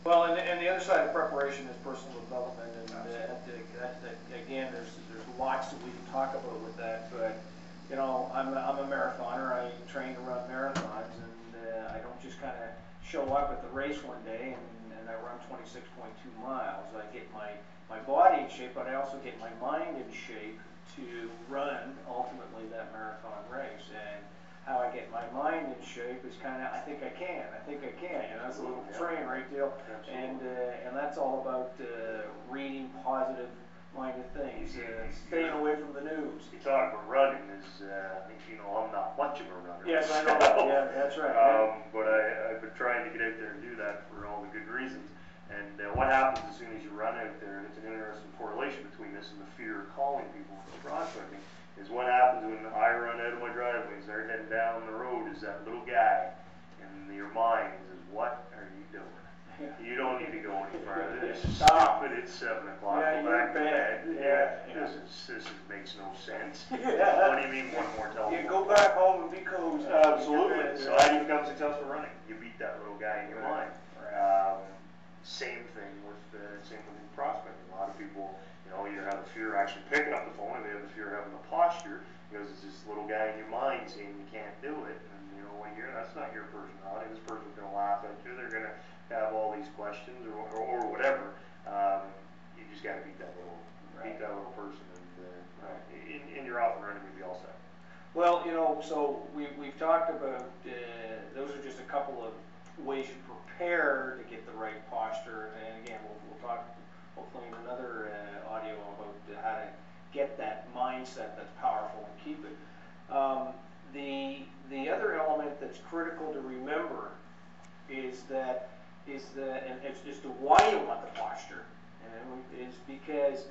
Well, and the other side of preparation is personal development, and again, there's lots that we can talk about with that. But you know, I'm a marathoner. I train to run marathons, and I don't just kind of show up at the race one day and I run 26.2 miles. I get my body in shape, but I also get my mind in shape to run ultimately that marathon race. And how I get my mind in shape is kind of, I think I can, you know, it's a little train, right, Dale? And that's all about reading positive-minded things, staying away from the news. You talk about running is, you know, I'm not much of a runner. Yes, I know. Yeah, that's right. But I've been trying to get out there and do that for all the good reasons. And what happens as soon as you run out there, and it's an interesting correlation between this and the fear of calling people for prospecting, is what happens when I run out of my driveway and start heading down the road is that little guy in your mind says, what are you doing? Yeah. You don't need to go any further. This is stupid. It's 7 o'clock. Yeah, go back to bed. Yeah. This makes no sense. Yeah. What do you mean one more telephone? You go back home and be cozy. Absolutely. So how do you become successful running? You beat that little guy in your mind. Same thing with prospecting. A lot of people, you know, either have the fear of actually picking up the phone, or they have the fear of having the posture, because it's this little guy in your mind saying you can't do it. And you know, when that's not your personality. This person's going to laugh at you. They're going to have all these questions or whatever. You just got to beat that little person, and you're off and running. You'll be all set. Well, you know, so we've talked about those are just a couple of ways you prepare to get the right posture, and again, we'll talk hopefully in another audio about how to get that mindset that's powerful and keep it. The other element that's critical to remember is that and it's just why you want the posture, and is because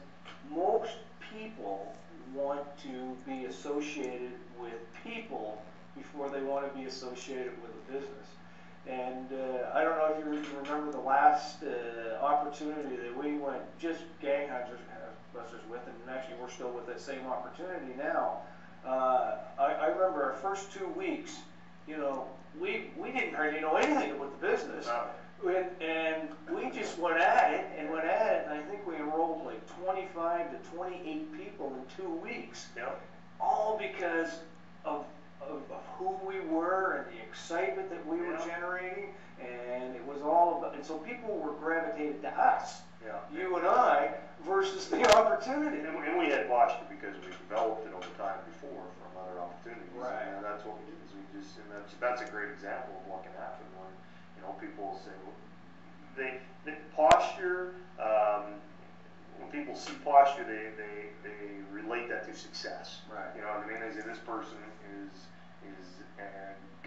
most people want to be associated with people before they want to be associated with a business. And I don't know if you remember the last opportunity that we went just gangbusters with, and actually we're still with that same opportunity now. I remember our first 2 weeks, you know, we didn't hardly know anything about the business. And we just went at it, and I think we enrolled like 25 to 28 people in 2 weeks. Yep. All because of who we were and the excitement that we were generating, and it was all about, and so people were gravitated to us, you and I, versus the opportunity. And we had watched it because we developed it over time before from other opportunities. Right. And that's what we did. Is we just, and that's a great example of what can happen when, you know, people say, well, the posture. When people see posture, they relate that to success. Right. You know what I mean? They say this person is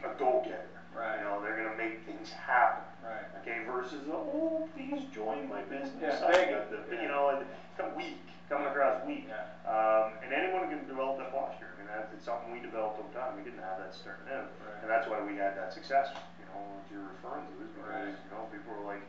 a go-getter. Right. You know, they're going to make things happen. Right. Okay. Versus, oh, please join my business. Yeah. You know, and coming across weak. Yeah. And anyone can develop that posture. I mean, it's something we developed over time. We didn't have that starting out, and that's why we had that success. You know, what you're referring to is because you know, people were like,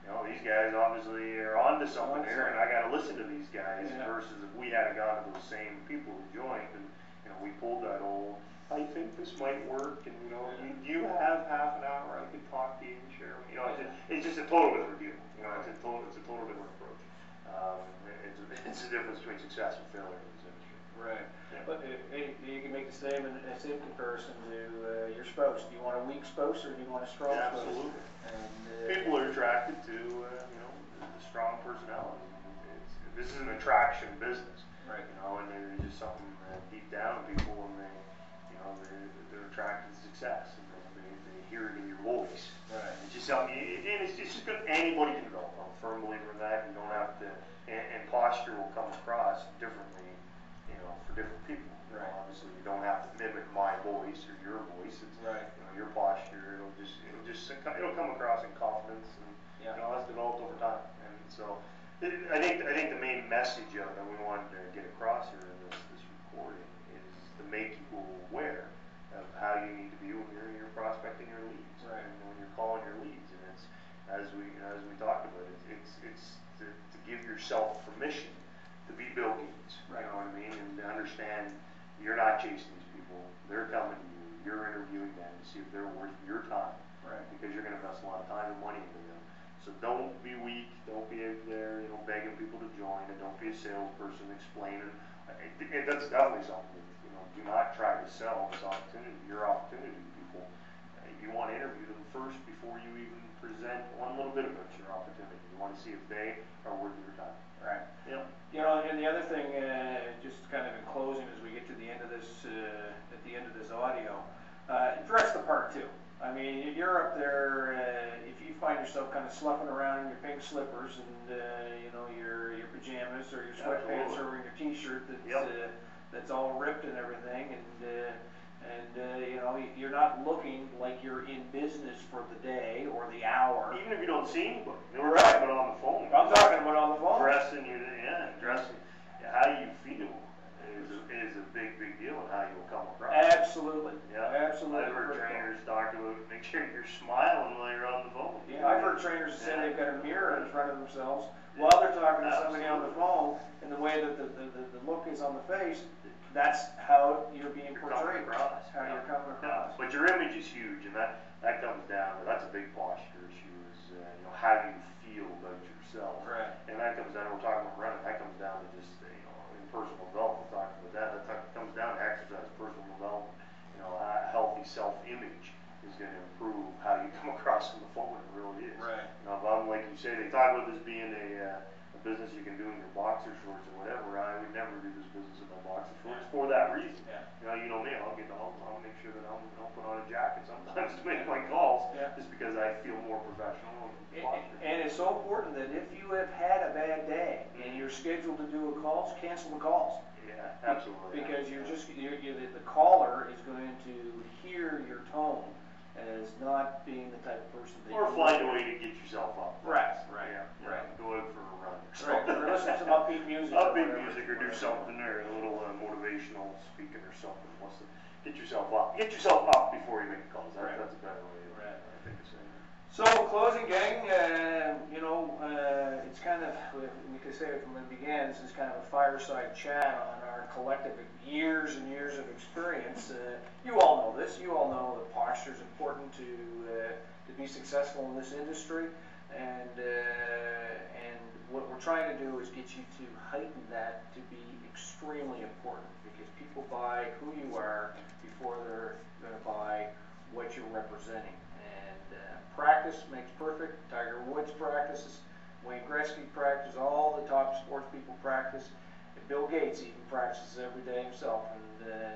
you know, these guys obviously are onto something here, and I got to listen to these guys. Versus if we hadn't gone to those same people who joined, and you know, we pulled that old, I think this might work, and you know, you have half an hour I could talk to you and share. You know, it's just a total different view. You know, it's a total different approach. It's the difference between success and failure in this industry. Right. Yeah. But you can make the same comparison to your spouse. Do you want a weak spouse or do you want a strong spouse? Absolutely. And people are attracted to you know, the strong personality. This is an attraction business. Right. You know, and there's just something deep down in people, and they're attracted to success, and they hear it in your voice. Right. It's just something, and it's just good. Anybody can develop. I'm a firm believer in that. You don't have to, and posture will come across differently, you know, for different people. Right. Obviously, you don't have to mimic my voice or your voice. It's, you know, your posture. It'll come across in confidence, and you know, that's developed over time. And so, I think the main message of that we wanted to get across here in this recording is to make people aware of how you need to be when you're prospecting your leads, and when you're calling your leads. And it's as we talked about, it's to give yourself permission to be Bill Gates. You know what I mean? And to understand you're not chasing these people; they're coming to you. You're interviewing them to see if they're worth your time, because you're going to invest a lot of time and money into them. So don't be weak, don't be out there, begging people to join, and don't be a salesperson explaining. That's definitely something, do not try to sell this opportunity, your opportunity to people. You want to interview them first before you even present one little bit about your opportunity. You want to see if they are worth your time. Right. Yeah. And the other thing, just kind of in closing, as we get to the end of this, at the end of this audio, dress the part too. I mean, if you're up there, if you find yourself kind of sloughing around in your pink slippers and your pajamas or your sweatpants or your T-shirt that's all ripped and everything, and you're not looking like you're in business for the day or the hour. Even if you don't see anybody, we're talking about on the phone. I'm talking about on the phone. Dressing how you feel is a big deal in how you'll come across. Absolutely. Yeah. Absolutely. I've heard trainers talk about make sure you're smiling while you're on the phone. Yeah, I've heard trainers say they've got a mirror in front of themselves while they're talking to somebody on the phone, and the way that the look is on the face, that's how you're being portrayed. How you're coming across. But your image is huge, and that comes down to, that's a big posture issue, is how you feel about yourself. Right. And that comes down, we're talking about running, that comes down to just in personal development, talking about that comes down to exercise, personal development. A healthy self-image is going to improve how you come across on the phone. It really is. Right. Like you say, they talk about this being a business you can do in your boxer shorts or whatever. I would never do this business in my boxer shorts for that reason. Yeah. You know me, I'll make sure that I'll put on a jacket sometimes to make my calls, just because I feel more professional. And it's so important that if you have had a bad day and you're scheduled to do a call, cancel the calls. Yeah, absolutely. Because the caller is going to hear your tone as not being the type of person that or find a way to get yourself up. Right. Go out for a run. Or listen to some upbeat music. Upbeat music, or do something, or a little motivational speaking or something. Get yourself up. Get yourself up before you make calls. That's a better way. I think to say that. So, closing, gang. It's kind of, we could say it from the beginning, this is kind of a fireside chat on our collective years and years of experience. You all know this. You all know that posture is important to be successful in this industry, and what we're trying to do is get you to heighten that to be extremely important, because people buy who you are before they're going to buy what you're representing. And practice makes perfect. Tiger Woods practices, Wayne Gretzky practices, all the top sports people practice. And Bill Gates even practices every day himself. And